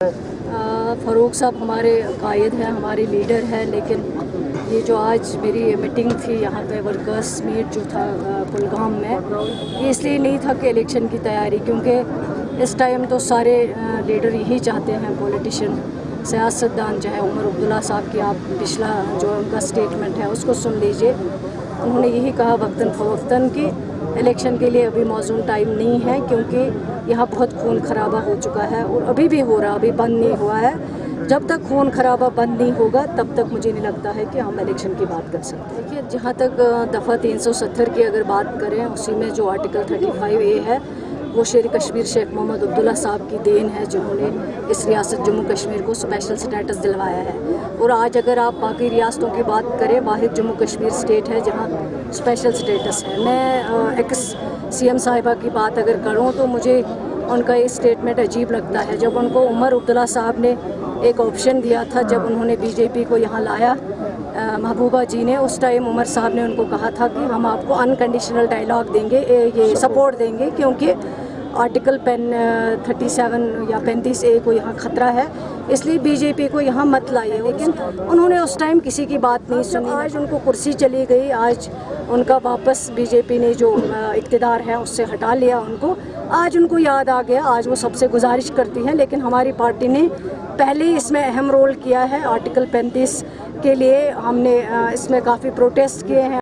फ़ारूक साहब हमारे कायद हैं, हमारे लीडर हैं, लेकिन ये जो आज मेरी मीटिंग थी यहाँ पे वर्कर्स मीट जो था कुलगाम में, ये इसलिए नहीं था कि इलेक्शन की तैयारी, क्योंकि इस टाइम तो सारे लीडर यही चाहते हैं, पॉलिटिशियन सियासतदान, चाहे उमर अब्दुल्ला साहब की आप पिछला जो उनका स्टेटमेंट है उसको सुन लीजिए। उन्होंने यही कहा वक्तन फ़वक्तन कि इलेक्शन के लिए अभी मौजूद टाइम नहीं है, क्योंकि यहाँ बहुत खून खराबा हो चुका है और अभी भी हो रहा, अभी बंद नहीं हुआ है। जब तक खून खराबा बंद नहीं होगा तब तक मुझे नहीं लगता है कि हम इलेक्शन की बात कर सकते हैं। देखिए, जहाँ तक दफ़ा 370 की अगर बात करें, उसी में जो आर्टिकल 35A है वो शेर कश्मीर शेख मोहम्मद अब्दुल्ला साहब की देन है, जिन्होंने इस रियासत जम्मू कश्मीर को स्पेशल स्टेटस दिलवाया है। और आज अगर आप बाकी रियासतों की बात करें, वाहिद जम्मू कश्मीर स्टेट है जहाँ स्पेशल स्टेटस है। मैं एक्स CM साहिबा की बात अगर करूँ तो मुझे उनका ये स्टेटमेंट अजीब लगता है। जब उनको उमर अब्दुल्ला साहब ने एक ऑप्शन दिया था, जब उन्होंने BJP को यहाँ लाया, महबूबा जी ने, उस टाइम उमर साहब ने उनको कहा था कि हम आपको अनकंडीशनल डायलॉग देंगे, ये सपोर्ट देंगे, क्योंकि आर्टिकल 37 या 35A को यहाँ ख़तरा है, इसलिए BJP को यहाँ मत लाइए। लेकिन उन्होंने उस टाइम किसी की बात नहीं सुनी। आज उनको कुर्सी चली गई, आज उनका वापस BJP ने जो इक़्तिदार है उससे हटा लिया उनको। आज उनको याद आ गया, आज वो सबसे गुजारिश करती हैं, लेकिन हमारी पार्टी ने पहले ही इसमें अहम रोल किया है। आर्टिकल 35 के लिए हमने इसमें काफ़ी प्रोटेस्ट किए हैं।